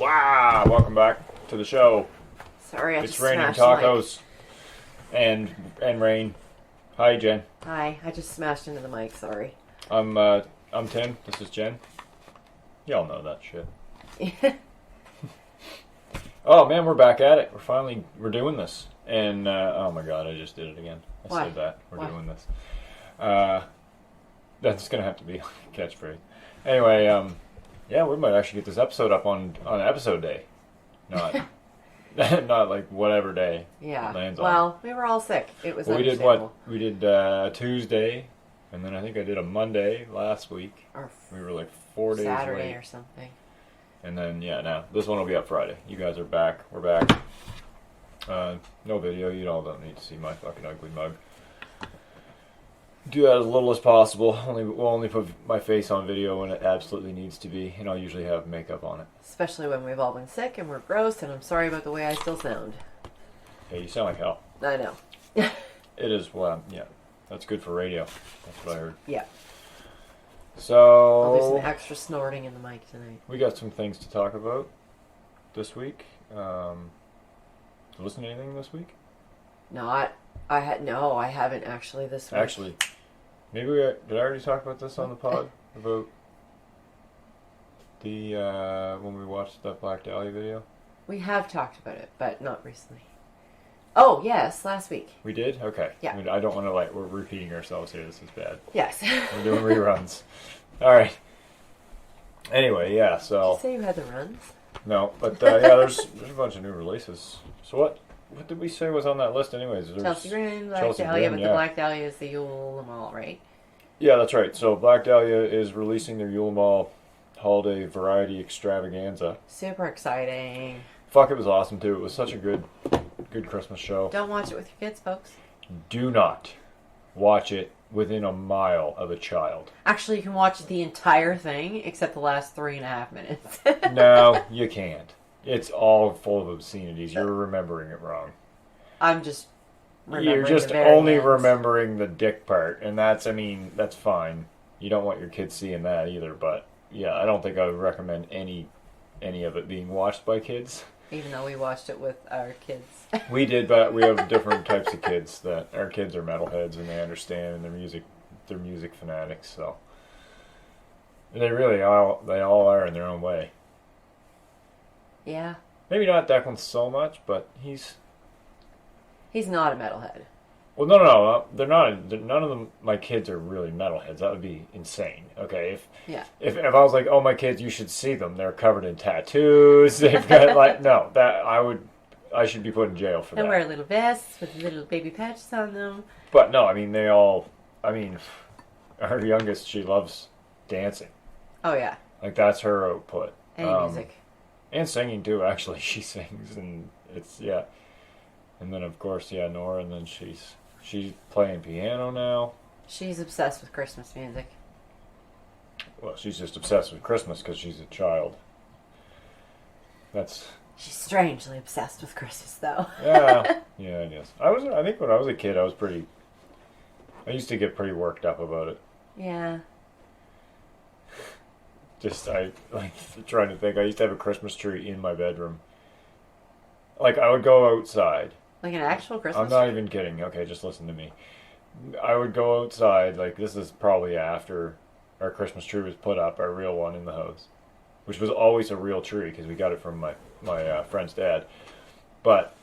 Wow, welcome back to the show. Sorry, I It's just raining smashed the mic. tacos and rain. Hi, Jen. Hi, I just smashed into the mic. Sorry. I'm Tim. This is Jen. Y'all know that shit. Oh man, we're back at it. We're doing this. And oh my god, I just did it again. I said that. We're doing this. That's gonna have to be a catchphrase. Anyway, yeah, we might actually get this episode up on episode day. Not not like whatever day. Yeah. It lands on. Well, we were all sick. It was Well, we did understandable. what? We did Tuesday, and then I think I did a Monday last week. Or We were like 4 days Saturday late. or something. And then, yeah, now this one will be up Friday. You guys are back. We're back. No video. You all don't need to see my fucking ugly mug. Do that as little as possible. We'll only put my face on video when it absolutely needs to be, and I'll usually have makeup on it. Especially when we've all been sick and we're gross, and I'm sorry about the way I still sound. Hey, you sound like hell. I know. It is, well, yeah. That's good for radio. That's what I heard. Yeah. So, I'll do some extra snorting in the mic tonight. we got some things to talk about this week. Listen to anything this week? I haven't actually this week. Actually, maybe did I already talk about this on the pod? About the, when we watched that Black Dahlia video? We have talked about it, but not recently. Oh, yes, last week. We did? Okay. Yeah. I mean, I don't want to, we're repeating ourselves here. This is bad. Yes. We're doing reruns. Alright. Anyway, yeah, Did so. you say you had the runs? No, but, yeah, there's a bunch of new releases. So what did we say was on that list anyways? Chelsea Green, Black Chelsea Dahlia, Green, but yeah. the Black Dahlia is the Yule Mall, right? Yeah, that's right. So Black Dahlia is releasing their Yule Mall Holiday Variety Extravaganza. Super exciting. Fuck, it was awesome too. It was such a good Christmas show. Don't watch it with your kids, folks. Do not watch it within a mile of a child. Actually, you can watch the entire thing except the last 3.5 minutes. No, you can't. It's all full of obscenities. You're remembering it wrong. I'm just remembering You're just the very only ends. remembering the dick part, and that's fine. You don't want your kids seeing that either, but yeah, I don't think I would recommend any of it being watched by kids. Even though we watched it with our kids. We did, but we have different types of kids. That our kids are metalheads and they understand, and they're music fanatics. So they all are in their own way. Yeah. Maybe not Declan so much, but he's not a metalhead. well. No, they're not. None of them. My kids are really metalheads. That would be insane. Okay, if I was like, oh, my kids, you should see them. They're covered in tattoos. They've got no. That I should be put in jail for that. And wear little vests with little baby patches on them. But no, I mean our youngest, she loves dancing. Oh, yeah. Like that's her output. And music. And singing too, actually. She sings and it's yeah. And then of course, yeah, Nora, and then she's playing piano now. She's obsessed with Christmas music. Well, she's just obsessed with Christmas because she's a child. She's strangely obsessed with Christmas, though. Yeah, I guess. I think when I was a kid, I used to get pretty worked up about it. Yeah. I trying to think. I used to have a Christmas tree in my bedroom. Like I would go outside. Like an actual Christmas I'm not tree? even kidding. Okay, just listen to me. I would go outside. Like this is probably after our Christmas tree was put up, our real one in the house, which was always a real tree because we got it from my friend's dad. But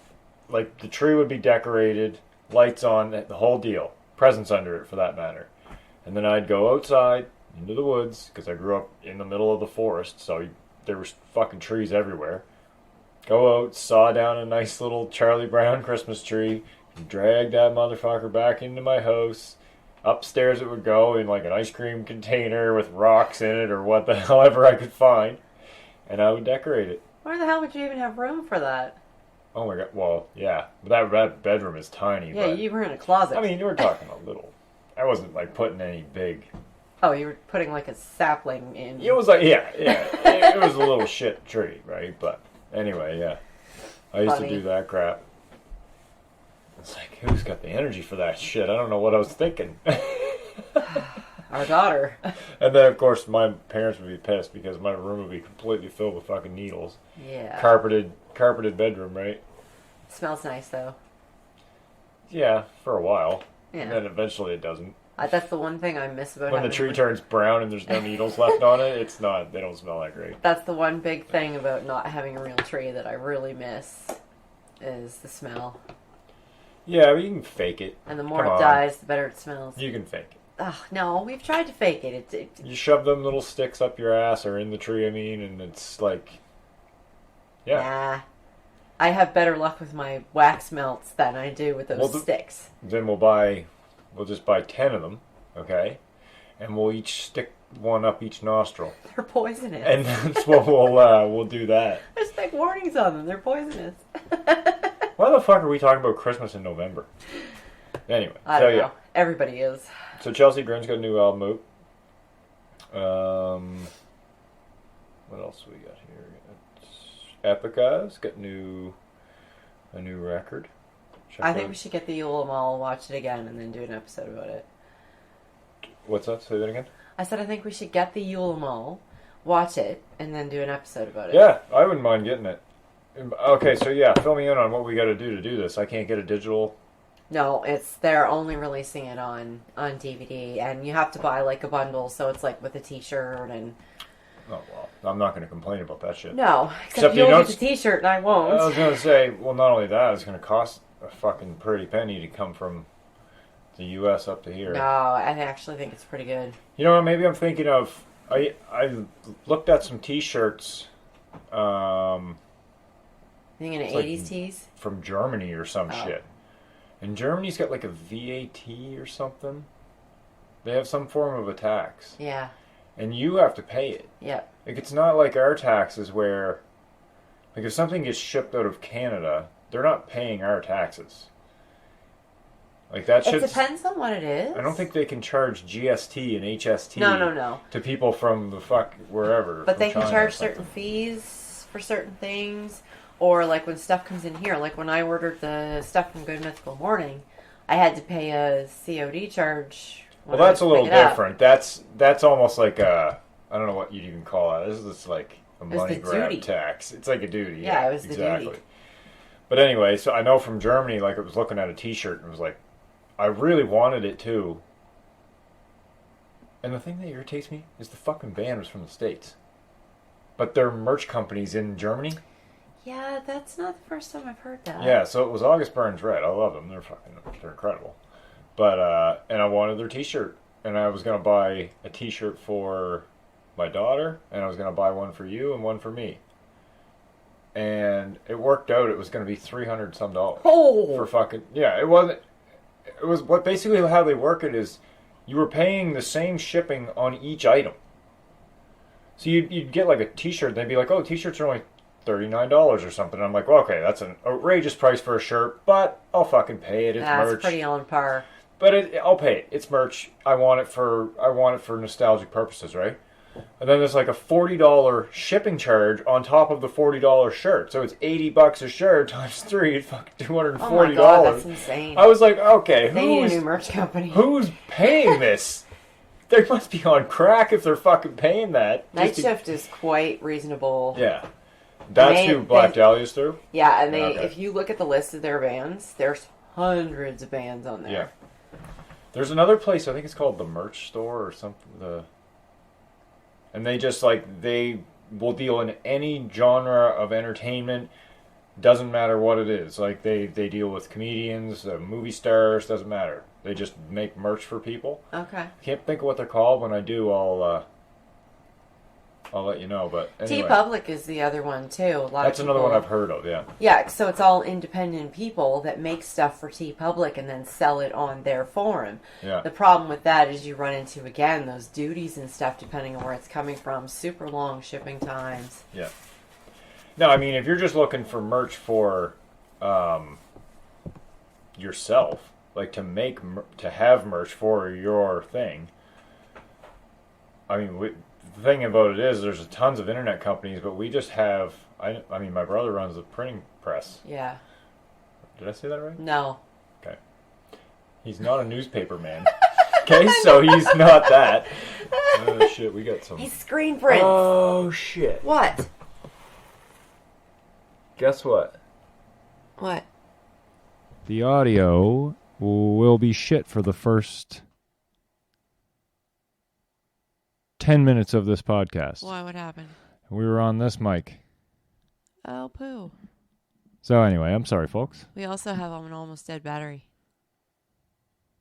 like the tree would be decorated, lights on, the whole deal, presents under it for that matter, and then I'd go outside into the woods because I grew up in the middle of the forest, so there was fucking trees everywhere. Go out, saw down a nice little Charlie Brown Christmas tree, and drag that motherfucker back into my house. Upstairs it would go in like an ice cream container with rocks in it or however I could find, and I would decorate it. Where the hell would you even have room for that? Oh my god! Well, yeah, but that bedroom is tiny. Yeah, but, you were in a closet. I mean, you were talking a little. I wasn't like putting any big. Oh, you were putting like a sapling in. It was like it was a little shit tree, right? But anyway, yeah, I used to do that crap. It's like, who's got the energy for that shit? I don't know what I was thinking. our daughter. And then, of course, my parents would be pissed because my room would be completely filled with fucking needles. Yeah. Carpeted bedroom, right? Smells nice though. Yeah, for a while. Yeah. And then eventually it doesn't. That's the one thing I miss about When the tree turns brown and there's no needles left on it, it's not. They don't smell that great. That's the one big thing about not having a real tree that I really miss is the smell. Yeah, but you can fake it. And the more Come it on. dies, the better it smells. You can fake it. Ugh, no, we've tried to fake it. You shove them little sticks up your ass or in the tree, I mean, and it's like, yeah. Nah. I have better luck with my wax melts than I do with those sticks. Then we'll just buy 10 of them, okay? And we'll each stick one up each nostril. They're poisonous. And that's what we'll do that. There's big warnings on them. They're poisonous. Why the fuck are we talking about Christmas in November? Anyway, I don't know. Everybody is. So Chelsea Grin's got a new album out. What else we got here? Epica's got a new record. I think we should get the Yule Mall, watch it again, and then do an episode about it. What's that? Say that again? I said I think we should get the Yule Mall, watch it, and then do an episode about it. Yeah, I wouldn't mind getting it. Okay, so yeah, fill me in on what we got to do this. I can't get a digital. No, they're only releasing it on DVD, and you have to buy like a bundle, so it's like with a T-shirt and. Oh well, I'm not going to complain about that shit. No, except you'll get the T-shirt and I won't. I was going to say, well, not only that, it's going to cost a fucking pretty penny to come from the U.S. up to here. No, I actually think it's pretty good. You know what? Maybe I'm thinking of. I looked at some T-shirts. Thinking of 80s tees from Germany or some shit. And Germany's got like a VAT or something. They have some form of a tax. Yeah. And you have to pay it. Yep. Like, it's not like our taxes where, like, if something gets shipped out of Canada, they're not paying our taxes. Like, that shit. It depends on what it is. I don't think they can charge GST and HST. No. To people from the fuck wherever. But they can charge certain fees for certain things. Or, like, when stuff comes in here. Like, when I ordered the stuff from Good Mythical Morning, I had to pay a COD charge. Well, that's a little different. That's almost like a, I don't know what you'd even call that. This is like a money grab duty. Tax. It's like a duty. Yeah, it was exactly. The duty. But anyway, so I know from Germany, like, I was looking at a T-shirt and it was like, I really wanted it too. And the thing that irritates me is the fucking band was from the States. But their merch company's in Germany. Yeah, that's not the first time I've heard that. Yeah, so it was August Burns Red. I love them. They're incredible. But, and I wanted their T-shirt. And I was going to buy a T-shirt for my daughter. And I was going to buy one for you and one for me. And it worked out. It was going to be $300 some. Oh! For fucking... Yeah, it wasn't... It was... What basically how they work it is you were paying the same shipping on each item. So you'd get like a T-shirt. And they'd be like, oh, T-shirts are only $39 or something. And I'm like, well, okay, that's an outrageous price for a shirt. But I'll fucking pay it. It's merch. That's pretty on par. But I'll pay it. It's merch. I want it for nostalgic purposes, right? And then there's like a $40 shipping charge on top of the $40 shirt. So it's $80 a shirt times 3. It's fucking $240. Oh my god, that's insane. I was like, okay, they need a new merch company. Who's paying this? They must be on crack if they're fucking paying that. Night Shift is quite reasonable. Yeah. That's who Black Dahlia's through? Yeah, and if you look at the list of their bands, there's hundreds of bands on there. Yeah. There's another place, I think it's called the Merch Store or something. And they just, like, they will deal in any genre of entertainment. Doesn't matter what it is. Like, they deal with comedians, movie stars, doesn't matter. They just make merch for people. Okay. I can't think of what they're called. When I do, I'll let you know. But anyway. TeePublic is the other one too. That's another one I've heard of. Yeah. Yeah, so it's all independent people that make stuff for TeePublic and then sell it on their forum. Yeah. The problem with that is you run into again those duties and stuff depending on where it's coming from. Super long shipping times. Yeah. No, I mean if you're just looking for merch for yourself, like to have merch for your thing. I mean. The thing about it is there's tons of internet companies, but we just have... I mean, my brother runs a printing press. Yeah. Did I say that right? No. Okay. He's not a newspaper man. Okay, so he's not that. Oh shit, we got some. He's screen prints. Oh shit. What? Guess what? What? The audio will be shit for the first 10 minutes of this podcast. Why? What happened? We were on this mic. Oh, poo. So anyway, I'm sorry, folks. We also have an almost dead battery.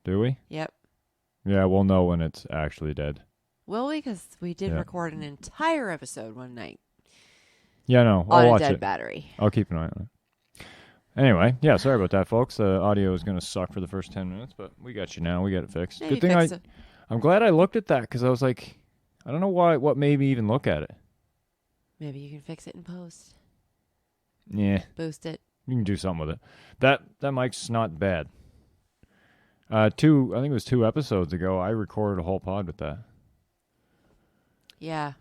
Do we? Yep. Yeah, we'll know when it's actually dead. Will we? Because we did record an entire episode one night. Yeah, no, I'll on watch a dead it. battery. I'll keep an eye on it. Anyway, yeah, sorry about that, folks. The audio is going to suck for the first 10 minutes, but we got you now. We got it fixed. Yeah, Good thing I'm glad I looked at that because I was like, I don't know what made me even look at it. Maybe you can fix it in post. Yeah. Boost it. You can do something with it. That mic's not bad. I think it was 2 episodes ago, I recorded a whole pod with that. Yeah.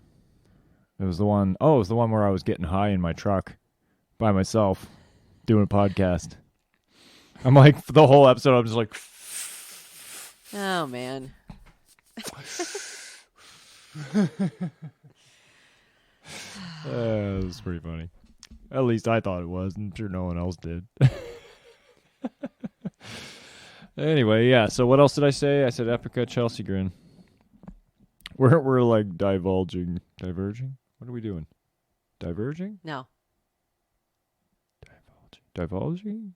It was the one where I was getting high in my truck by myself doing a podcast. I'm like, for the whole episode, I'm just like... Oh, man. It was pretty funny. At least I thought it was. I'm sure no one else did. Anyway, yeah. So what else did I say? I said Epica Chelsea grin. We're like diverging. What are we doing? Diverging? No. Divulging?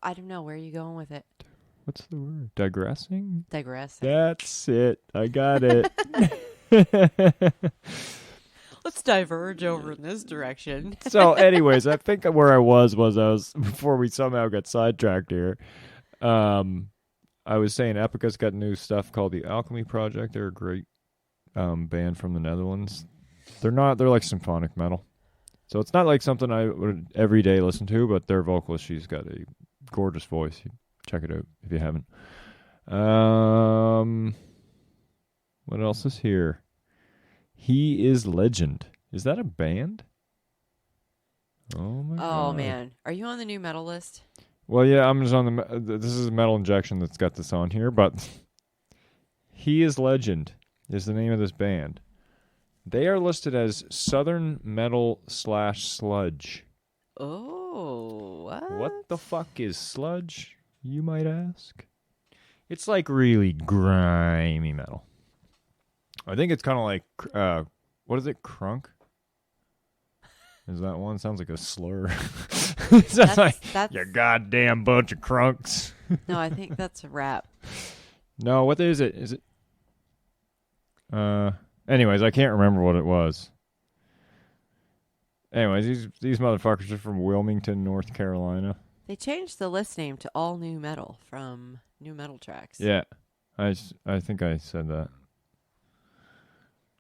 I don't know. Where are you going with it? What's the word? Digressing? Digress. That's it. I got it. Let's diverge over in this direction. So, anyways, I think where I was before we somehow got sidetracked here. I was saying Epica's got new stuff called the Alchemy Project. They're a great band from the Netherlands. They're like symphonic metal. So it's not like something I would every day listen to, but their vocalist, she's got a gorgeous voice. Check it out if you haven't. What else is here? He is Legend. Is that a band? Oh my god. Oh, man. Are you on the new metal list? Well, yeah, I'm just on this is Metal Injection that's got this on here, but He is Legend is the name of this band. They are listed as Southern Metal / Sludge. Oh, what? What the fuck is sludge, you might ask? It's like really grimy metal. I think it's kind of like, what is it, crunk? Is that one? Sounds like a slur. Sounds like, you goddamn bunch of crunks. No, I think that's a rap. No, what is it? Is it? Anyways, I can't remember what it was. Anyways, these motherfuckers are from Wilmington, North Carolina. They changed the list name to All New Metal from New Metal Tracks. Yeah, I think I said that.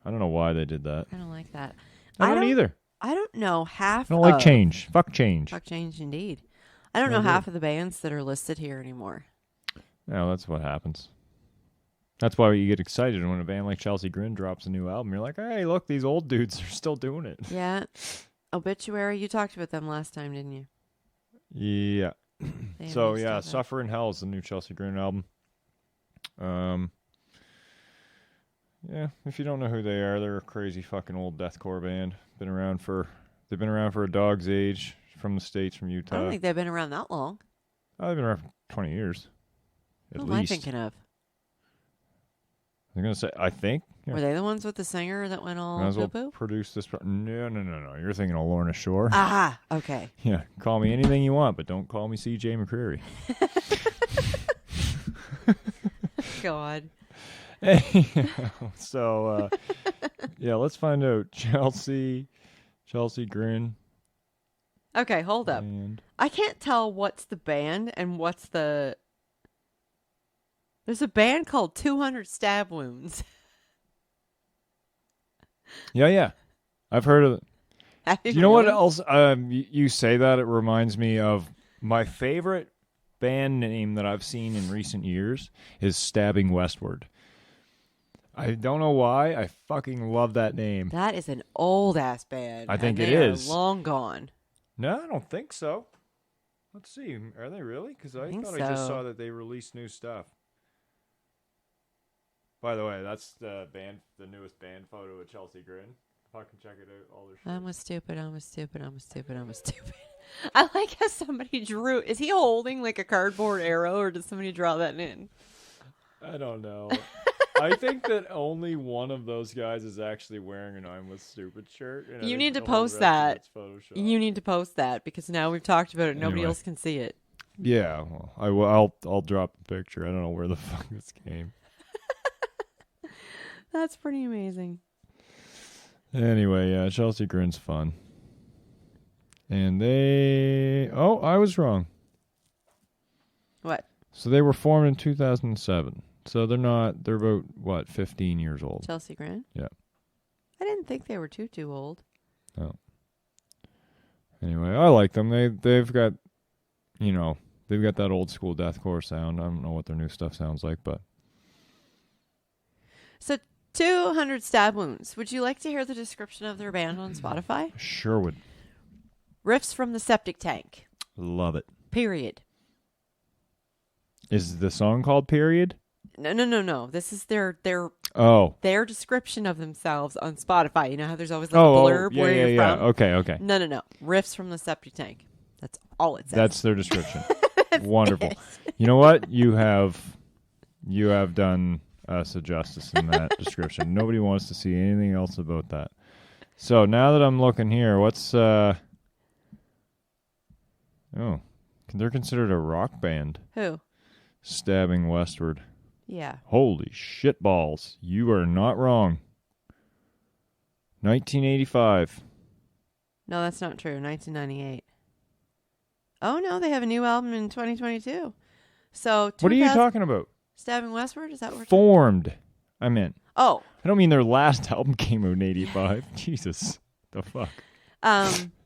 I don't know why they did that. I don't like that. I don't either. I don't know half. I don't like change. Fuck change. Fuck change, indeed. I don't know half of the bands that are listed here anymore. No, that's what happens. That's why you get excited when a band like Chelsea Grin drops a new album. You're like, hey, look, these old dudes are still doing it. Yeah. Obituary, you talked about them last time, didn't you? Yeah. They So, have yeah, stuff out. Suffer in Hell is the new Chelsea Grin album. Yeah, if you don't know who they are, they're a crazy fucking old deathcore band. They've been around for a dog's age from the States, from Utah. I don't think they've been around that long. Oh, they've been around for 20 years. At Who least. am I thinking of? I'm going to say, I think. Yeah. Were they the ones with the singer that went all Might as well poo-poo? produce this. No. You're thinking of Lorna Shore. Aha, okay. Yeah, call me anything you want, but don't call me C.J. McCreary. God. So, yeah, let's find out. Chelsea Grin. Okay, hold up. And I can't tell what's the band and what's the... There's a band called 200 Stab Wounds. yeah. I've heard of it. You know what Really? else? You say that, it reminds me of my favorite band name that I've seen in recent years is Stabbing Westward. I don't know why. I fucking love that name. That is an old-ass band. I think and it they is. Are long gone. No, I don't think so. Let's see. Are they really? Because I think thought I just so. saw that they released new stuff. By the way, that's the newest band photo of Chelsea Grin. Fucking check it out. All their shit. I'm a stupid. I like how somebody drew. Is he holding like a cardboard arrow, or did somebody draw that in? I don't know. I think that only one of those guys is actually wearing an I'm with stupid shirt. And You need to post that. You need to post that because now we've talked about it. Nobody Anyway. else can see it. Yeah, well, I will. I'll drop a picture. I don't know where the fuck this came. That's pretty amazing. Anyway, yeah, Chelsea Grin's fun. And they... Oh, I was wrong. What? So they were formed in 2007. So they're not... They're about, what, 15 years old? Chelsea Grin? Yeah. I didn't think they were too old. Oh. Anyway, I like them. They've got, they've got that old school deathcore sound. I don't know what their new stuff sounds like, but... So 200 Stab Wounds. Would you like to hear the description of their band on Spotify? Sure would. Riffs from the septic tank. Love it. Period. Is the song called Period? No. This is their description of themselves on Spotify. You know how there's always like a blurb where you're from? Okay. No. Riffs from the septic tank. That's all it says. That's their description. Wonderful. You know what? You have done us a justice in that description. Nobody wants to see anything else about that. So now that I'm looking here, what's they're considered a rock band. Who? Stabbing Westward. Yeah. Holy shit balls. You are not wrong. 1985. No, that's not true. 1998. Oh, no, they have a new album in 2022. So, What are you talking about? Stabbing Westward? Is that what we're Formed. I meant. Oh. I don't mean their last album came out in 85. Jesus. The fuck?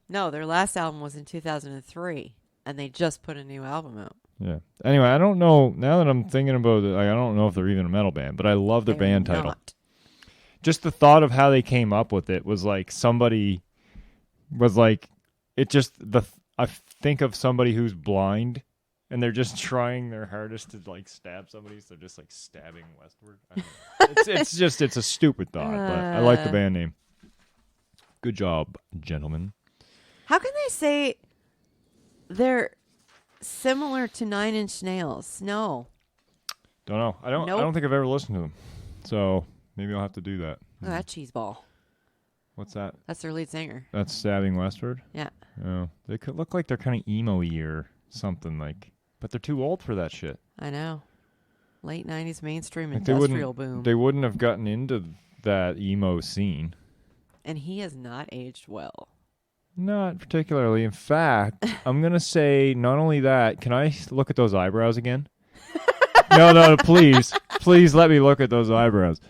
No, their last album was in 2003, and they just put a new album out. Yeah. Anyway, I don't know. Now that I'm thinking about it, I don't know if they're even a metal band, but I love their band title. Not. Just the thought of how they came up with it was like somebody was like, I think of somebody who's blind and they're just trying their hardest to like stab somebody. So they're just like stabbing westward. I don't know. It's a stupid thought, but I like the band name. Good job, gentlemen. How can they say they're similar to Nine Inch Nails? No. Don't know. I don't think I've ever listened to them. So maybe I'll have to do that. Oh, that cheeseball. What's that? That's their lead singer. That's Stabbing Westward? Yeah. Oh, they could look like they're kind of emo-y or something like, but they're too old for that shit. I know. Late 90s mainstream Like industrial boom. They wouldn't have gotten into that emo scene. And he has not aged well. Not particularly. In fact, I'm going to say not only that, can I look at those eyebrows again? No, please. Please let me look at those eyebrows.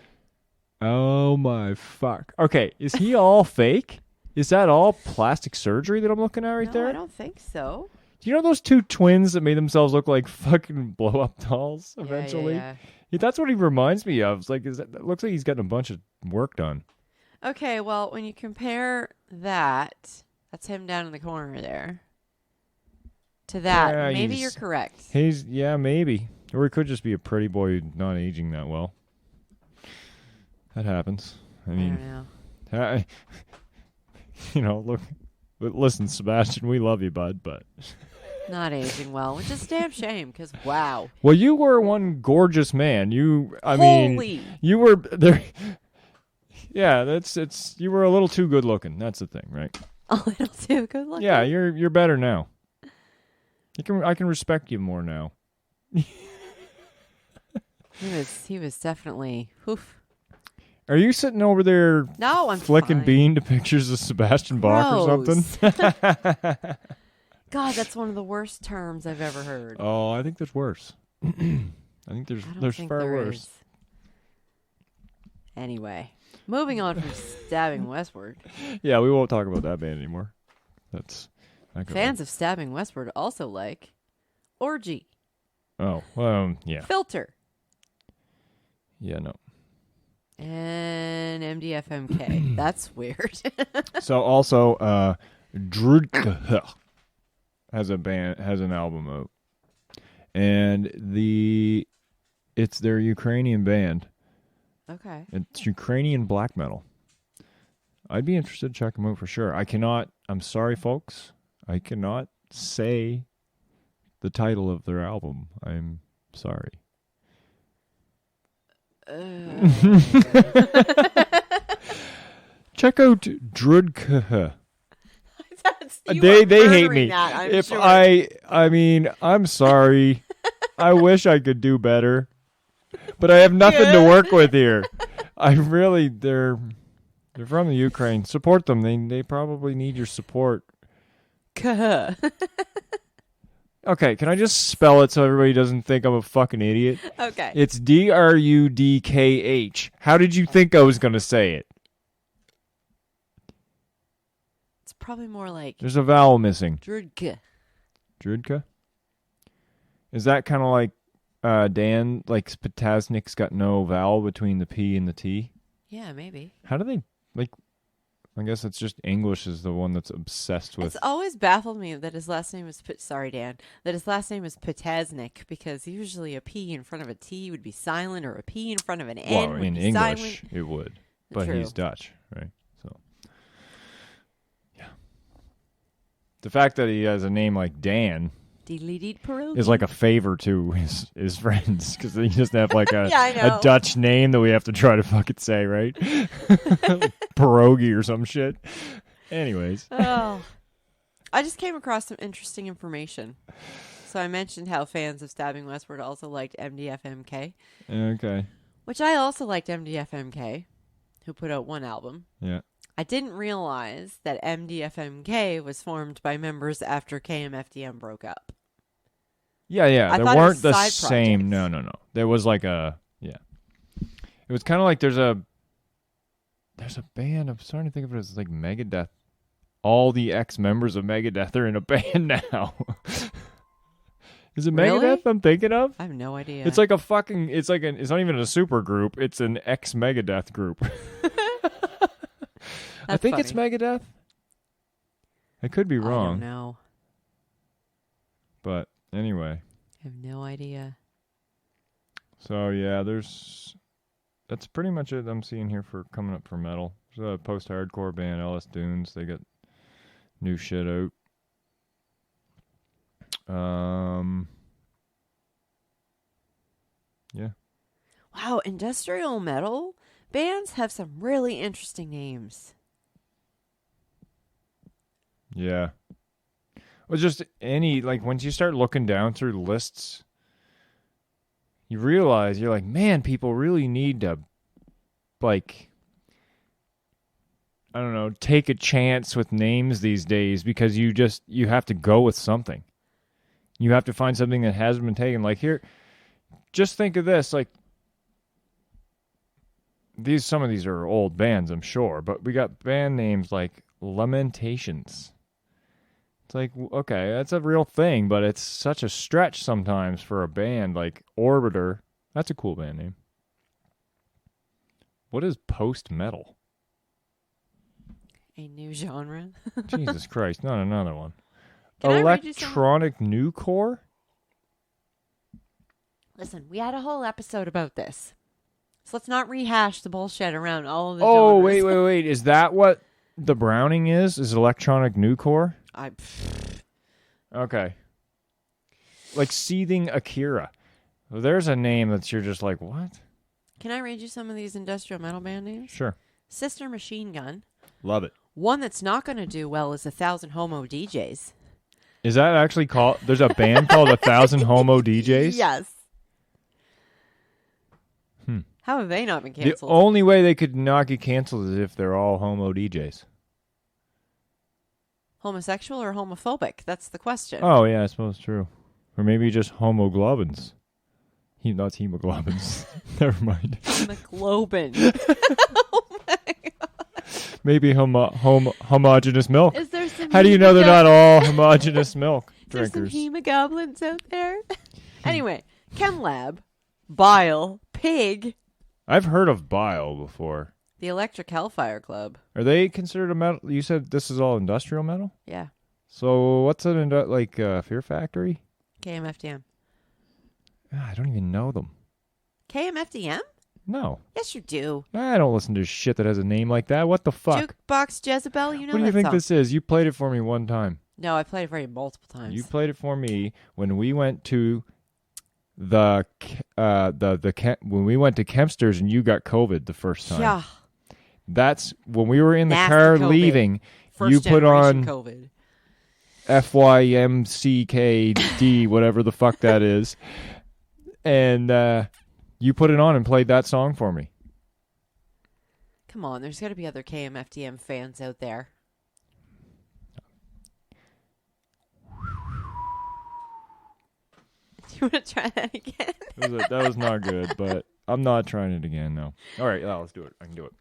Oh my fuck. Okay, is he all fake? Is that all plastic surgery that I'm looking at right there? I don't think so. Do you know those two twins that made themselves look like fucking blow-up dolls eventually? Yeah. That's what he reminds me of. It's like, it looks like he's gotten a bunch of work done. Okay, well, when you compare that's him down in the corner there, to that, Yeah, maybe you're correct. Maybe. Or he could just be a pretty boy not aging that well. That happens. I mean, don't know. Look, listen, Sebastian, we love you, bud, but Not aging well, which is a damn shame, because wow. Well, you were one gorgeous man. You were there. Yeah, you were a little too good looking. That's the thing, right? A little too good looking? Yeah, you're better now. I can respect you more now. He was definitely oof. Are you sitting over there No, I'm flicking fine. bean to pictures of Sebastian Bach or something? God, that's one of the worst terms I've ever heard. Oh, I think there's worse. I think there's far worse. Is. Anyway, moving on from Stabbing Westward. Yeah, we won't talk about that band anymore. Fans of Stabbing Westward also like Orgy. Oh, yeah. Filter. Yeah, no. And MDFMK. That's weird. So also, Drudka has an album out, and it's their Ukrainian band, Okay. It's Ukrainian black metal. I'd be interested to check them out for sure. I'm sorry, folks. I cannot say the title of their album. I'm sorry. Check out Drudkh. They hate me. That, sure. I mean, I'm sorry. I wish I could do better. But I have nothing to work with here. They're from the Ukraine. Support them. They probably need your support. Okay, can I just spell it so everybody doesn't think I'm a fucking idiot? Okay. It's Drudkh. How did you think I was going to say it? It's probably more like There's a vowel missing. Drudkh. Drudkh? Is that kind of like Dan, like Spataznik's got no vowel between the P and the T? Yeah, maybe. How do they, like, I guess it's just English is the one that's obsessed with. It's always baffled me that his last name is Dan. That his last name is Pataznik, because usually a P in front of a T would be silent, or a P in front of an N Well, would in be English silent. it would, but True. he's Dutch, right? So, yeah. The fact that he has a name like Dan is like a favor to his friends, because he doesn't have like a, Yeah, I know. a Dutch name that we have to try to fucking say, right? Like pierogi or some shit. Anyways. Oh. I just came across some interesting information. So I mentioned how fans of Stabbing Westward also liked MDFMK. Okay. Which I also liked MDFMK, who put out one album. Yeah. I didn't realize that MDFMK was formed by members after KMFDM broke up. Yeah. I There thought it was weren't the side same. projects. No. There was like a, yeah. It was kind of like there's a band. I'm starting to think of it as like Megadeth. All the ex-members of Megadeth are in a band now. Is it Really? Megadeth I'm thinking of? I have no idea. It's like a fucking, it's not even a super group. It's an ex-Megadeth group. I think it's Megadeth. I could be I wrong. don't know. But anyway. I have no idea. So yeah, that's pretty much it I'm seeing here for coming up for metal. There's a post-hardcore band, Ellis Dunes. They got new shit out. Yeah. Wow, industrial metal bands have some really interesting names. Yeah. Well, just like, once you start looking down through lists, you realize, you're like, man, people really need to, like, I don't know, take a chance with names these days, because you have to go with something. You have to find something that hasn't been taken. Like, here, just think of this, like, some of these are old bands, I'm sure, but we got band names like Lamentations. It's like, okay, that's a real thing, but it's such a stretch sometimes for a band like Orbiter. That's a cool band name. What is post-metal? A new genre. Jesus Christ, not another one. Can I read you some? Electronic newcore? Listen, we had a whole episode about this. So let's not rehash the bullshit around all of the Oh, genres. wait. Is that what the Browning is? Is electronic newcore? Okay. Like Seething Akira. Well, there's a name that you're just like, what? Can I read you some of these industrial metal band names? Sure. Sister Machine Gun. Love it. One that's not going to do well is 1,000 Homo DJs. Is that actually called... There's a band called 1,000 Homo DJs? Yes. How have they not been The canceled? only way they could not get canceled is if they're all homo DJs. Homosexual or homophobic? That's the question. Oh, yeah, I suppose true. Or maybe just homoglobins. Not hemoglobins. Never mind. Hemoglobin. Oh my God. Maybe homogenous milk. Is there some How do you know they're not all homogenous milk There's some drinkers? hemogoblins out there. Anyway, ChemLab, Bile, Pig, I've heard of Bile before. the Electric Hellfire Club. Are they considered a metal? You said this is all industrial metal? Yeah. So what's an Fear Factory? KMFDM. I don't even know them. KMFDM? No. Yes, you do. I don't listen to shit that has a name like that. What the fuck? Jukebox Jezebel, you know What do you that think song. this is? You played it for me one time. No, I played it for you multiple times. You played it for me when we went to when we went to Kempster's and you got COVID the first time. Yeah. That's when we were in the Nasty car COVID. leaving. First You put on COVID. FYMCKD, whatever the fuck that is, and you put it on and played that song for me. Come on, there's got to be other KMFDM fans out there. Do you want to try that again? That was not good, but I'm not trying it again. No. All right, let's do it. I can do it.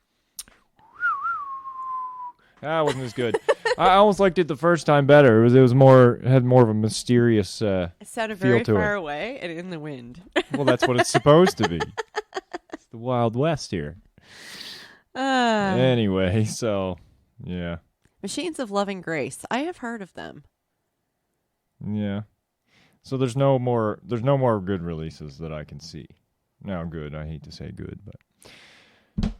That wasn't as good. I almost liked it the first time better. It had more of a mysterious It sounded feel very to far it. away and in the wind. Well, that's what it's supposed to be. It's the Wild West here. Anyway, so yeah. Machines of Loving Grace. I have heard of them. Yeah. So there's no more good releases that I can see. Now good, I hate to say good, but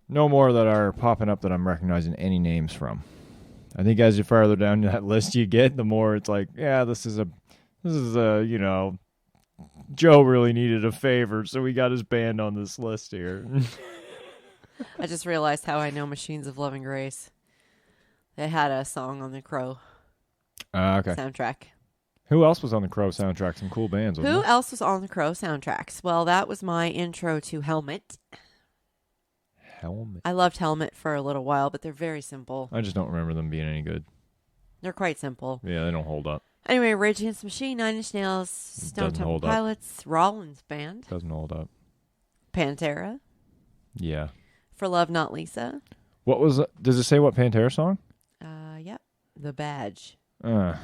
no more that are popping up that I'm recognizing any names from. I think as you farther down that list you get, the more it's like, yeah, this is a Joe really needed a favor, so we got his band on this list here. I just realized how I know Machines of Loving Grace. They had a song on the Crow Okay. soundtrack. Who else was on the Crow soundtrack? Some cool bands, wasn't Who there? else was on the Crow soundtracks? Well, that was my intro to Helmet. Helmet. I loved Helmet for a little while, but they're very simple. I just don't remember them being any good. They're quite simple. Yeah, they don't hold up. Anyway, Rage Against the Machine, Nine Inch Nails, Stone Doesn't Temple hold up. Pilots, Rollins Band, Doesn't hold up. Pantera, Yeah. For Love Not Lisa. What was? Does it say what Pantera song? Yep, The Badge. Uh,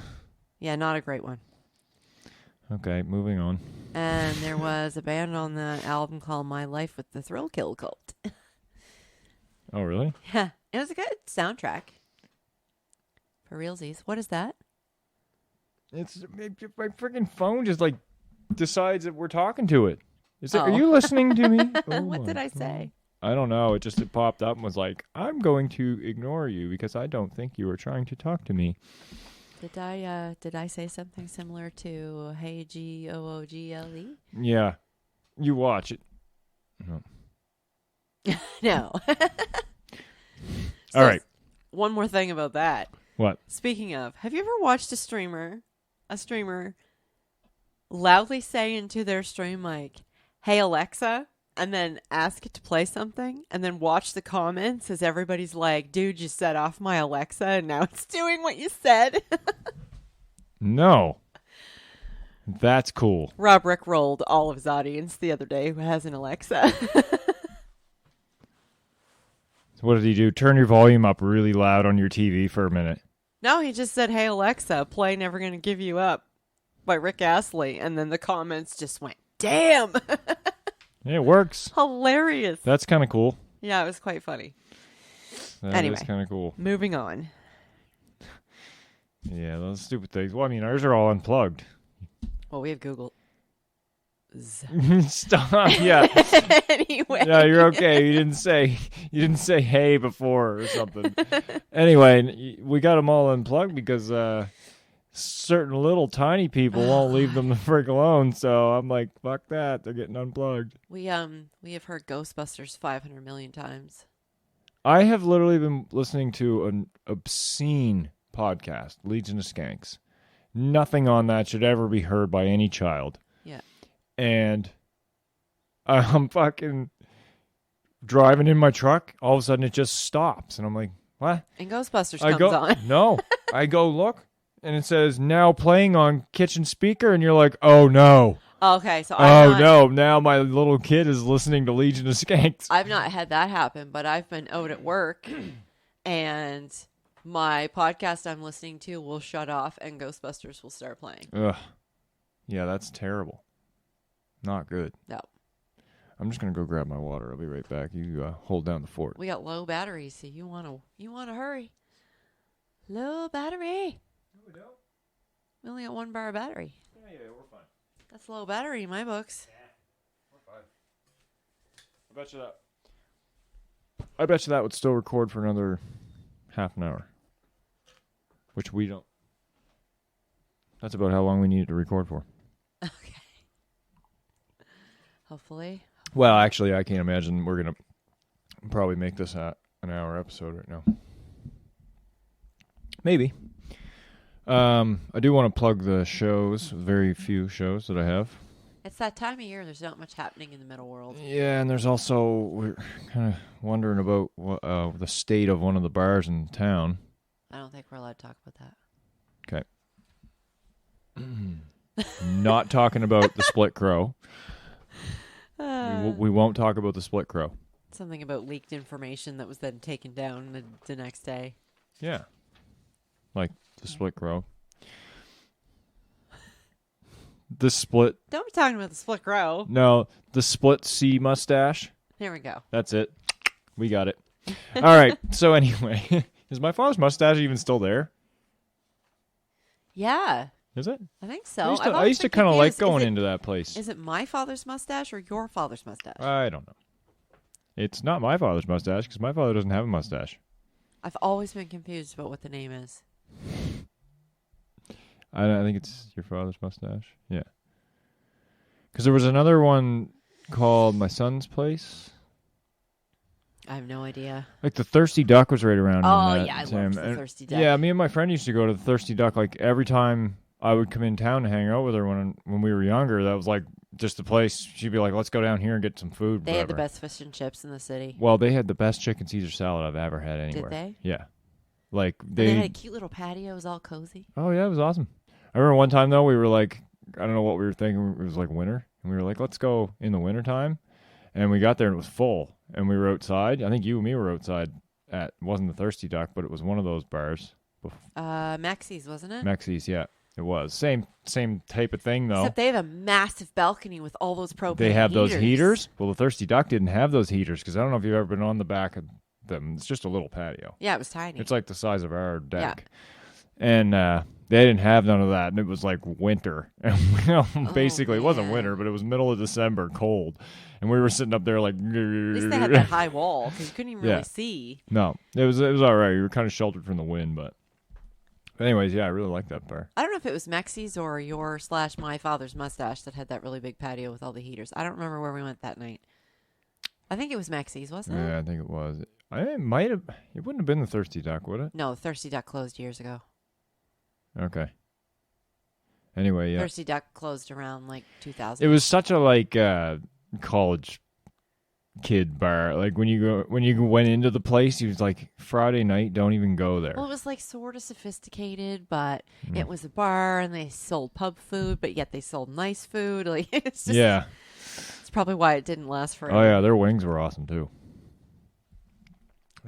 Yeah, not a great one. okay, moving on. And there was a band on the album called My Life with the Thrill Kill Cult. Oh, really? Yeah, it was a good soundtrack. For realsies. What is that? It's my freaking phone just like decides that we're talking to it. Are Oh. you listening to me? Oh What my did I God. say? I don't know. It popped up and was like, I'm going to ignore you because I don't think you were trying to talk to me. Did I say something similar to Hey Google? Yeah. You watch it. No. No. All right. One more thing about that. What? Speaking of, have you ever watched a streamer loudly say into their stream like, "Hey Alexa," and then ask it to play something, and then watch the comments as everybody's like, "Dude, you set off my Alexa, and now it's doing what you said." No. That's cool. Rob Rick rolled all of his audience the other day who has an Alexa. So what did he do? Turn your volume up really loud on your TV for a minute. No, he just said, "Hey Alexa, play Never Gonna Give You Up" by Rick Astley, and then the comments just went, "Damn." Yeah, it works. Hilarious. That's kind of cool. Yeah, it was quite funny. That Anyway. is kind of cool. Moving on. Yeah, those stupid things. Well, I mean, ours are all unplugged. Well, we have Google. Stop. Yeah. Anyway. No, you're okay. You didn't say hey before or something. Anyway, we got them all unplugged because certain little tiny people won't leave them the frick alone. So I'm like, fuck that. They're getting unplugged. We have heard Ghostbusters 500 million times. I have literally been listening to an obscene podcast, Legion of Skanks. Nothing on that should ever be heard by any child. Yeah. And I'm fucking driving in my truck. All of a sudden, it just stops. And I'm like, what? And Ghostbusters comes on. No. I go look, and it says, now playing on kitchen speaker. And you're like, oh, no. Okay, so No. Now my little kid is listening to Legion of Skanks. I've not had that happen, but I've been out at work, and my podcast I'm listening to will shut off, and Ghostbusters will start playing. Ugh. Yeah, that's terrible. Not good. No. I'm just going to go grab my water. I'll be right back. You hold down the fort. We got low batteries, so you want to hurry. Low battery. No, we don't. We only got 1 bar of battery. Yeah, we're fine. That's low battery in my books. Yeah, we're fine. I bet you that would still record for another half an hour. Which we don't. That's about how long we need it to record for. Okay. Hopefully. Well, actually, I can't imagine we're going to probably make this an hour episode right now. Maybe. I do want to plug the shows, very few shows that I have. It's that time of year. There's not much happening in the middle world. Yeah, and there's also, we're kind of wondering about the state of one of the bars in town. I don't think we're allowed to talk about that. Okay. Not talking about the Split Crow. We won't talk about the Split Crow. Something about leaked information that was then taken down the next day. Yeah. Like the Split Crow. The split. Don't be talking about the split crow. No, the split C mustache. Here we go. That's it. We got it. All right. So anyway, is my father's mustache even still there? Yeah. Is it? I think so. I used to kind of like going into that place. Is it my father's mustache or your father's mustache? I don't know. It's not my father's mustache because my father doesn't have a mustache. I've always been confused about what the name is. I think it's your father's mustache. Yeah. Because there was another one called My Son's Place. I have no idea. Like the Thirsty Duck was right around. Oh, that yeah, I time. loved the Thirsty Duck. Yeah, me and my friend used to go to the Thirsty Duck like every time I would come in town to hang out with her when we were younger. That was like just the place. She'd be like, let's go down here and get some food. They had the best fish and chips in the city. Well, they had the best chicken Caesar salad I've ever had anywhere. Did they? Yeah. Like they had a cute little patio. It was all cozy. Oh, yeah, it was awesome. I remember one time, though, we were like, I don't know what we were thinking. It was like winter. And we were like, let's go in the wintertime. And we got there and it was full. And we were outside. I think you and me were outside it wasn't the Thirsty Duck, but it was one of those bars. Maxie's, wasn't it? Maxie's, yeah. It was. Same type of thing, though. Except they have a massive balcony with all those propane They have heaters. those heaters. Well, the Thirsty Duck didn't have those heaters because I don't know if you've ever been on the back of them. It's just a little patio. Yeah, it was tiny. It's like the size of our deck. Yeah. And they didn't have none of that, and it was like winter. And basically, it wasn't man. winter, but it was middle of December, cold. And we were sitting up there like... At least they had that high wall because you couldn't even really see. No, it was all right. We were kind of sheltered from the wind, but anyways, yeah, I really like that bar. I don't know if it was Maxie's or your/my father's mustache that had that really big patio with all the heaters. I don't remember where we went that night. I think it was Maxie's, wasn't it? Yeah, I think it was. It might have. It wouldn't have been the Thirsty Duck, would it? No, Thirsty Duck closed years ago. Okay. Anyway, yeah. Thirsty Duck closed around like 2000. It was such a college kid bar. Like when you went into the place, he was like, Friday night, don't even go there. Well, it was like sort of sophisticated, but it was a bar and they sold pub food, but yet they sold nice food. Like it's just, yeah. It's probably why it didn't last forever. Oh yeah, their wings were awesome too.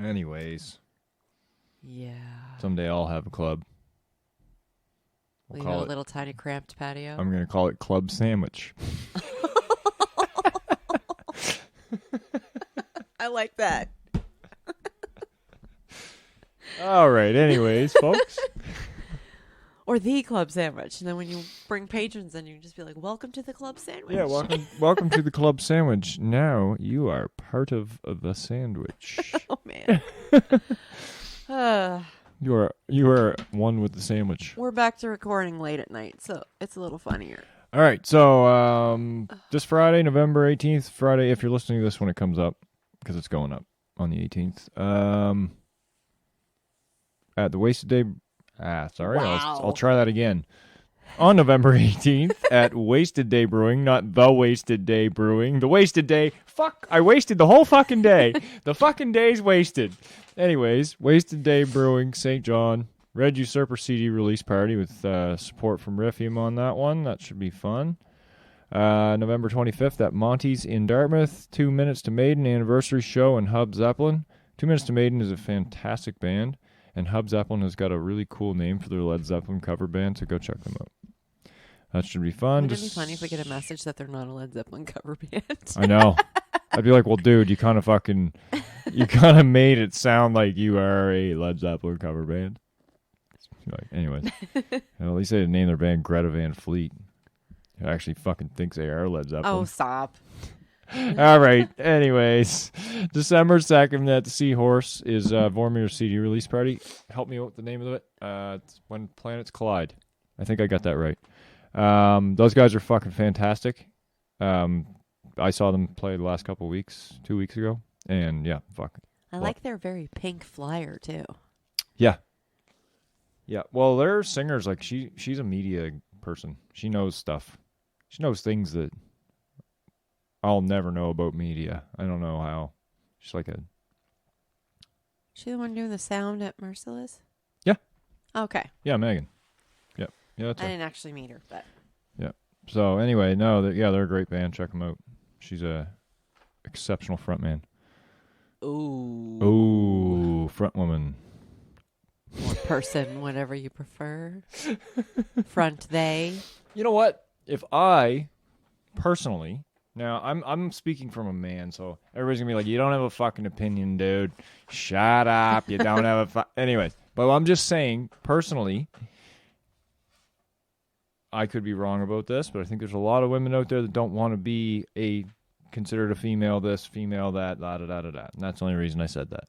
Anyways, yeah. someday I'll have a club. Well, you know, a little tiny cramped patio. I'm gonna call it Club Sandwich. I like that. All right. Anyways, folks. Or the club sandwich. And then when you bring patrons in, you just be like, welcome to the club sandwich. Yeah, welcome to the Club Sandwich. Now you are part of the sandwich. Oh, man. You are one with the sandwich. We're back to recording late at night, so it's a little funnier. All right. So this Friday, November 18th, Friday, if you're listening to this when it comes up, because it's going up on the 18th, at the Wasted Day... sorry. Wow. I'll try that again. On November 18th at Wasted Day Brewing, not The Wasted Day Brewing. The Wasted Day. Fuck, I wasted the whole fucking day. The fucking day's wasted. Anyways, Wasted Day Brewing, St. John. Red Usurper CD release party with support from Riffium on that one. That should be fun. November 25th at Monty's in Dartmouth. 2 Minutes to Maiden anniversary show and Hub Zeppelin. 2 Minutes to Maiden is a fantastic band. And Hub Zeppelin has got a really cool name for their Led Zeppelin cover band, so go check them out. That should be fun. Wouldn't it be funny if we get a message that they're not a Led Zeppelin cover band? I know. I'd be like, well, dude, you kind of made it sound like you are a Led Zeppelin cover band. Like, anyways. At least they didn't name their band Greta Van Fleet. Who actually fucking thinks they are Led Zeppelin. Oh, stop. All right. Anyways, December 2nd at the Seahorse is Vormir's CD release party. Help me out with the name of it. It's When Planets Collide. I think I got that right. Those guys are fucking fantastic. I saw them play the last couple weeks, 2 weeks ago, and yeah, fuck. I like their very pink flyer too. Yeah. Yeah. Well, their singer's like she's a media person. She knows stuff. She knows things that I'll never know about media. I don't know how. She's like a... She the one doing the sound at Merciless? Yeah. Okay. Yeah, Megan. Yep. Yeah, that's I her. didn't actually meet her, but Yeah. So anyway, no, they're a great band. Check them out. She's a exceptional frontman. Ooh, front woman. or person, whatever you prefer. Front they. You know what? If I personally, now I'm speaking from a man, so everybody's gonna be like, "You don't have a fucking opinion, dude. Shut up. You don't have a." Anyways, but I'm just saying, personally, I could be wrong about this, but I think there's a lot of women out there that don't want to be considered a female this, female that, da da da da da. And that's the only reason I said that.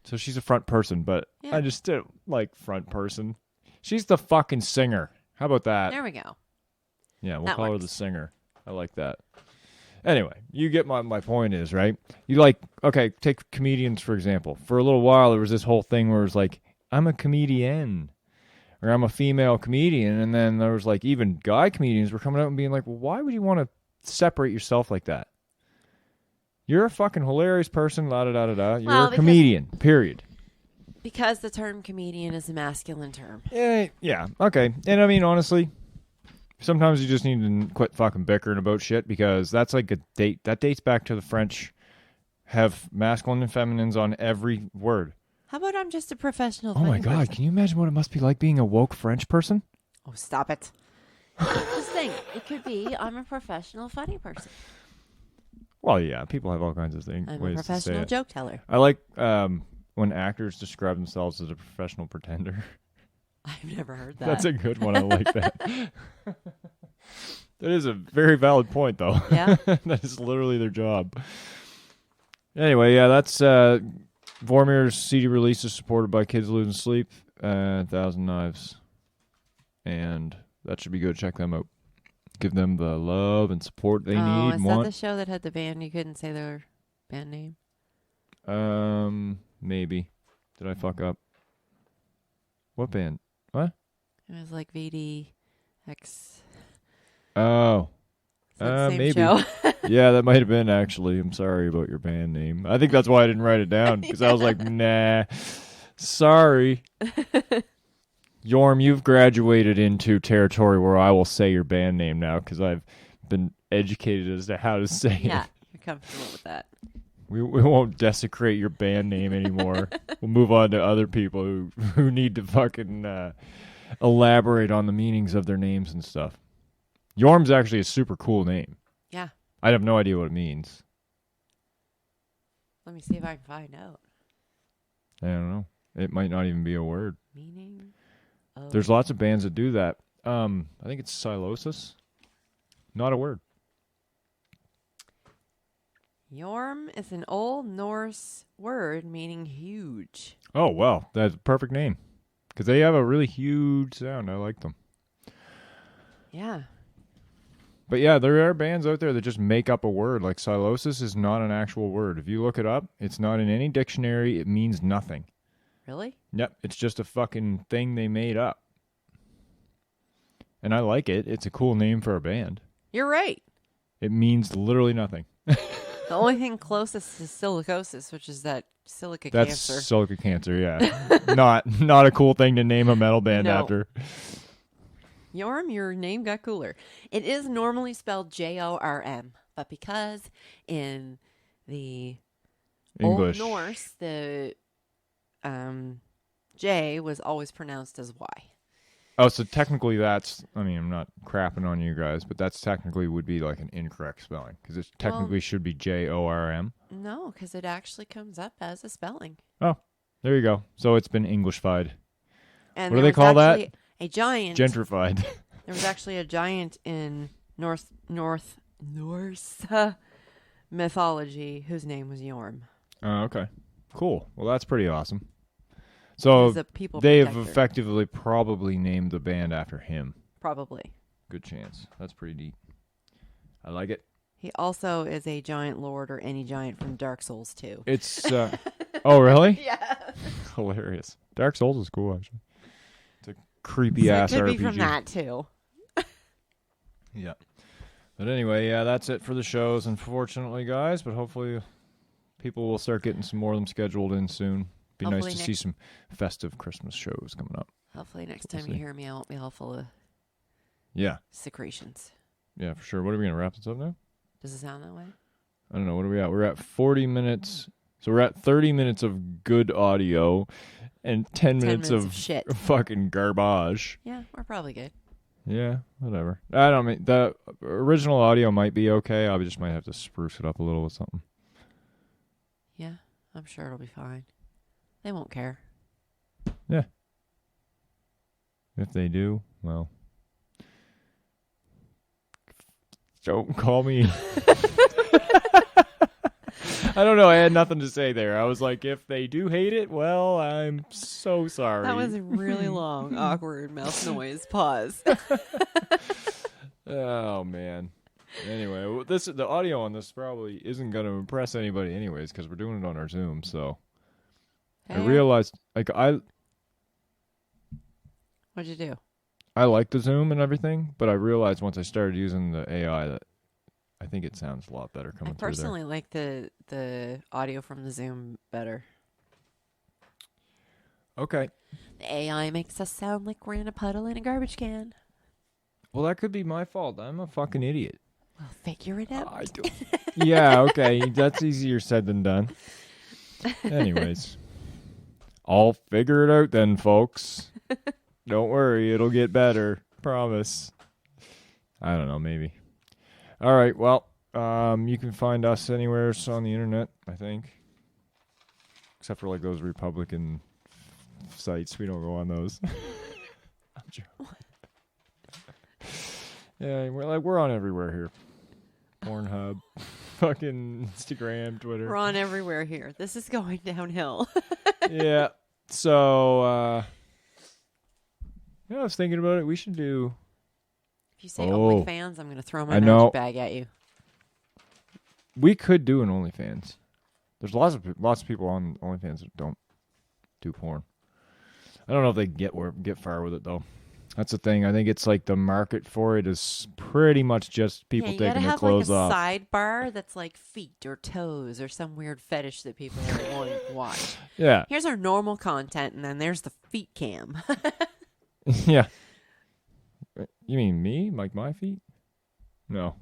So she's a front person, but Yeah. I just didn't like front person. She's the fucking singer. How about that? There we go. Yeah, we'll That call her works. the singer. I like that. Anyway, you get my point is, right? You like, okay, take comedians, for example. For a little while, there was this whole thing where it was like, I'm a comedian. Or I'm a female comedian. And then there was like, even guy comedians were coming out and being like, well, why would you want to separate yourself like that? You're a fucking hilarious person, la da da da da. You're Well, a comedian, period. Because the term comedian is a masculine term. Yeah, okay. And I mean, honestly, sometimes you just need to quit fucking bickering about shit because that's like a date. That dates back to the French have masculine and feminines on every word. How about I'm just a professional Oh my funny God, person? can you imagine what it must be like being a woke French person? Oh, stop it. Just think, it could be I'm a professional funny person. Well, yeah, people have all kinds of things. I'm a ways to say professional it. joke teller. I like when actors describe themselves as a professional pretender. I've never heard that. That's a good one. I like that. That is a very valid point, though. Yeah. That is literally their job. Anyway, yeah, that's Vormir's CD release is supported by Kids Losing Sleep, 1,000 Knives. And that should be good. Check them out. Give them the love and support they need is and that want. the show that had the band? You couldn't say their band name? Maybe. Did I fuck up? What band? What? It was like VDX. Oh. It's that same Maybe. show. Yeah, that might have been actually. I'm sorry about your band name. I think that's why I didn't write it down because I was like, nah, sorry. Yorm, you've graduated into territory where I will say your band name now because I've been educated as to how to say Yeah, it. you're comfortable with that. We won't desecrate your band name anymore. We'll move on to other people who need to fucking elaborate on the meanings of their names and stuff. Yorm's actually a super cool name. Yeah. I have no idea what it means. Let me see if I can find out. I don't know. It might not even be a word. Meaning of... There's lots of bands that do that. I think it's Silosis. Not a word. Yorm is an Old Norse word meaning huge. Oh, well, that's a perfect name. Because they have a really huge sound. I like them. Yeah. But yeah, there are bands out there that just make up a word. Like Silosis is not an actual word. If you look it up, it's not in any dictionary. It means nothing. Really? Yep, it's just a fucking thing they made up. And I like it. It's a cool name for a band. You're right. It means literally nothing. The only thing closest is silicosis, which is that silica That's cancer. silica cancer, yeah. not a cool thing to name a metal band No. after. Yorm, your name got cooler. It is normally spelled Jorm, but because in the English. Old Norse, the J was always pronounced as Y. Oh, so technically that's, I mean, I'm not crapping on you guys, but that's technically would be like an incorrect spelling. Because it technically should be Jorm. No, because it actually comes up as a spelling. Oh, there you go. So it's been Englishified. And What do there they call was that? actually a giant. Gentrified. There was actually a giant in Norse mythology whose name was Yorm. Oh, okay. Cool. Well, that's pretty awesome. He So was a people they have protector. effectively probably named the band after him. Probably. Good chance. That's pretty neat. I like it. He also is a giant lord or any giant from Dark Souls 2. It's oh really? Yeah. Hilarious. Dark Souls is cool actually. It's a creepy So ass it could RPG. be from that too. Yeah. But anyway, yeah, that's it for the shows, unfortunately, guys. But hopefully people will start getting some more of them scheduled in soon. Be Hopefully nice to see some festive Christmas shows coming up. Hopefully next We'll time you see. hear me, I won't be all full of Yeah. secretions. Yeah, for sure. What are we going to wrap this up now? Does it sound that way? I don't know. What are we at? We're at 40 minutes. So we're at 30 minutes of good audio and 10 minutes of shit. fucking garbage. Yeah, we're probably good. Yeah, whatever. I don't mean the original audio might be okay. I just might have to spruce it up a little with something. Yeah, I'm sure it'll be fine. They won't care. If they do, well, don't call me. I don't know. I had nothing to say there. I was like, if they do hate it, well, I'm so sorry. That was a really long, awkward mouth noise pause. Oh man. Anyway, the audio on this probably isn't going to impress anybody, anyways, because we're doing it on our Zoom. So I realized, like, What'd you do? I like the Zoom and everything, but I realized once I started using the AI that I think it sounds a lot better I coming through there. personally like the audio from the Zoom better. Okay. The AI makes us sound like we're in a puddle in a garbage can. Well, that could be my fault. I'm a fucking idiot. Well, figure it out. I do. Yeah, okay. That's easier said than done. Anyways, I'll figure it out then, folks. Don't worry. It'll get better. Promise. I don't know. Maybe. All right. Well, you can find us anywhere on the internet, I think. Except for like those Republican sites. We don't go on those. I'm joking. Yeah, we're on everywhere here. Pornhub, fucking Instagram, Twitter. We're on everywhere here. This is going downhill. Yeah. So, I was thinking about it. We should do. If you say Oh. OnlyFans, I'm going to throw my I know. magic bag at you. We could do an OnlyFans. There's lots of people on OnlyFans that don't do porn. I don't know if they get far with it though. That's the thing. I think it's like the market for it is pretty much just people you taking gotta their have clothes like a off. sidebar that's like feet or toes or some weird fetish that people are wanting to watch. Yeah. Here's our normal content, and then there's the feet cam. Yeah. You mean me? Like my feet? No.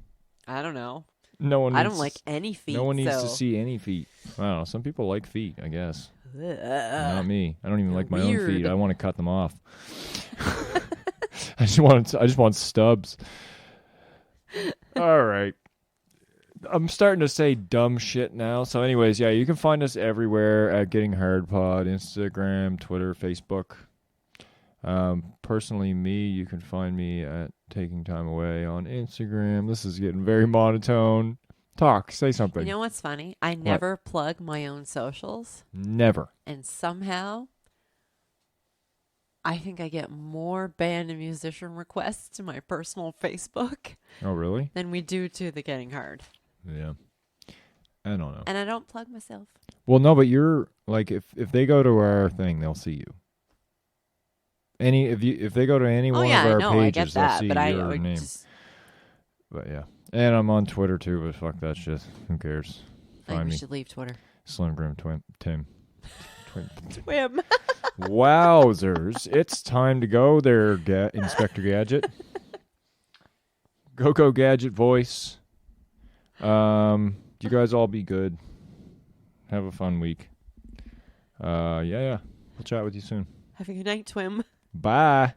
I don't know. No one. I needs don't like any feet. No one needs to so- see any feet. I don't know. Some people like feet, I guess. Ugh. Not me. I don't even you're like my own weird. feet. I want to cut them off. I just want stubs. All right. I'm starting to say dumb shit now. So anyways, yeah, you can find us everywhere at Getting Hard Pod, Instagram, Twitter, Facebook. Personally, you can find me at Taking Time Away on Instagram. This is getting very monotone. Talk, say something. You know what's funny? I never plug my own socials, Never. and somehow I think I get more band and musician requests to my personal Facebook Oh, really? than we do to the Getting Hard. Yeah. I don't know. And I don't plug myself. Well, no, but you're like if they go to our thing, they'll see you. If they go to any one of our I get pages, they'll that, see but your I name. just But yeah, and I'm on Twitter too. But fuck that shit. Who cares? think Find we me, should leave Twitter. Slim Grim Tim. Whim. Wowzers! It's time to go there, Inspector Gadget. Go Gadget voice. You guys all be good. Have a fun week. Yeah. We'll chat with you soon. Have a good night, Twim. Bye.